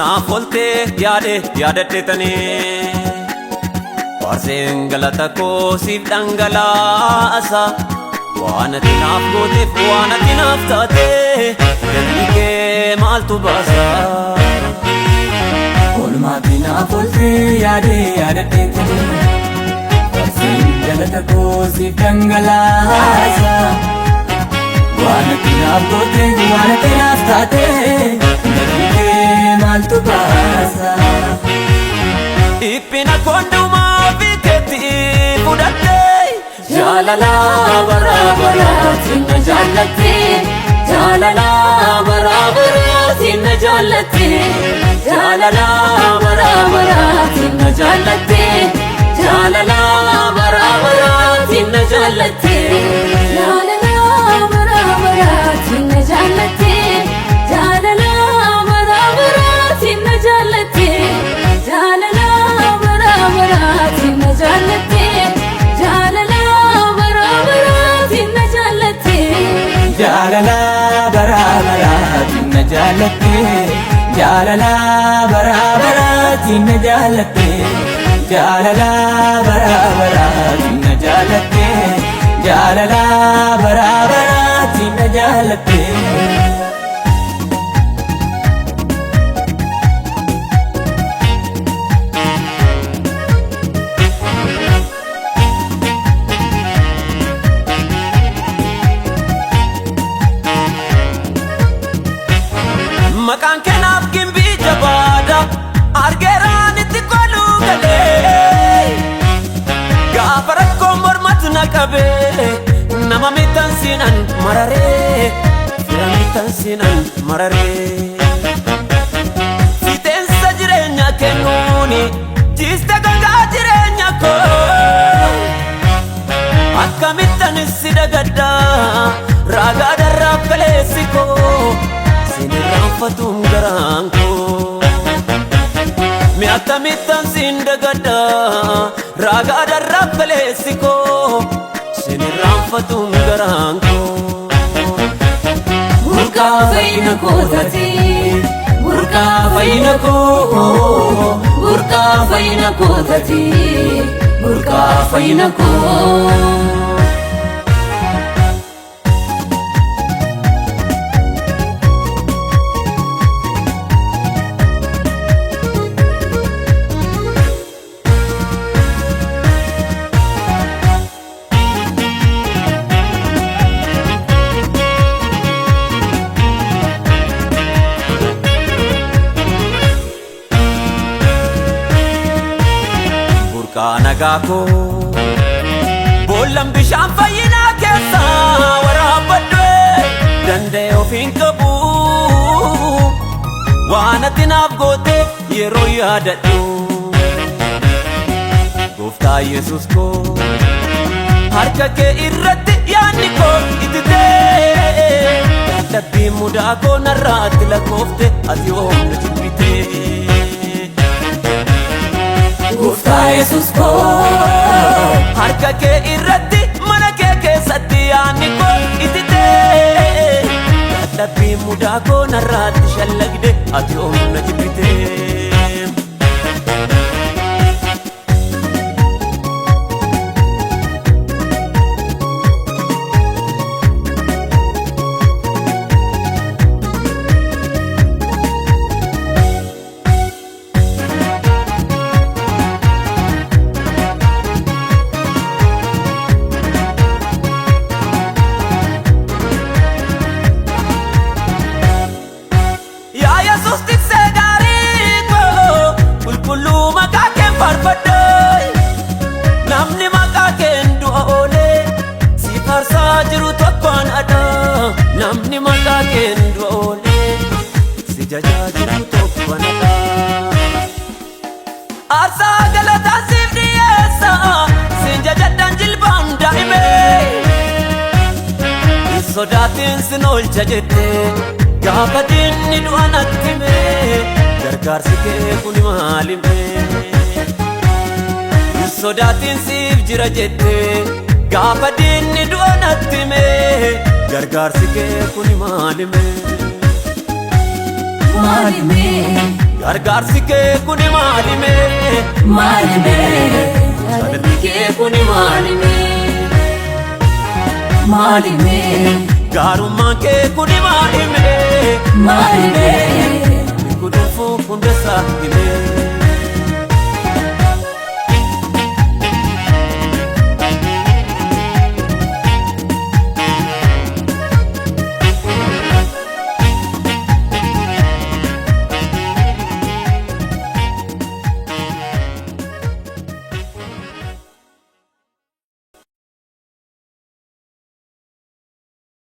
Naaf oolte yaadateetanii Waarseen galata koo siif dhangalaasa Waan ati naaf gooteef waan ati naaf taate Gatii kee maaltu baasa Oolmaati naaf oolte yaadateetanii Waarseen galata koo siif dhangalaasa Waan ati naaf gooteef waan ati naaf taate Maltu basa Ipina konduma viketi fudhatte Jaalala bara bara sinna jaallatti Jaalala bara bara sinna jaallatti Jaalala bara bara sinna jaallatti Jaalala bara bara sinna jaallatti Jaalala bara bara sinna jaallatti Jaalala Sinna jaalatti jaalala bara bara sinna jaalatti jaalala bara bara sinna jaalatti jaalala bara bara sinna jaalatti jaalala bara bara sinna jaalatti jaalala bara bara sinna jaalatti jaalala bara bara sinna jaalatti Maqaan keenaaf gimbii jabaadha argeeraan itti koluu galee Gaafa rakkoon mormatu na qabee Nama miidhansiinan mararee Fira miidhansiinan mararee Fixeensa jireenya kennuuni Jiiste gangaa jireenya koo Akkamittan si dagadda Raagaa darraaf galeessi koo Sinirraanfatuun garaan koo Mi akkamittan siin dagadda Raagaa darraaf galeessi koo Sinirraanfatuun garaan koo Burqaa fayyina kootati Burqaa fayyina koo Burqaa fayyina kootati Burqaa fayyina koo nagaa koo Boollan bishaan fayyinaa keessa waraabadhe Danda'e ofiin qabu Waan ati naaf goote yeroo yaadadhu Gooftaa Yesuus koo Harka kee irratti yaadni koo ititee Dadhabbii mudaa koo narraatti lakkoofte Ati oomna jibbitee Gooftaa Yesuus koo Harka kee irratti mana kee keessatti yaadni koo ititee Dadhabbii mudaa koo narraatti shallagde Ati oomna jibbitee sodaatiin sin oolcha jettee gaafa diinni du'a natti hime gargaarsi kee kuni maalime sodaatiin siif jira jettee gaafa diinni du'a natti hime gargaarsi kee kuni maalime gargaarsi kee kuni maalime jaalalli kee kuni maalime gaarummaan kee kuni maalime kudufu hundesaa hime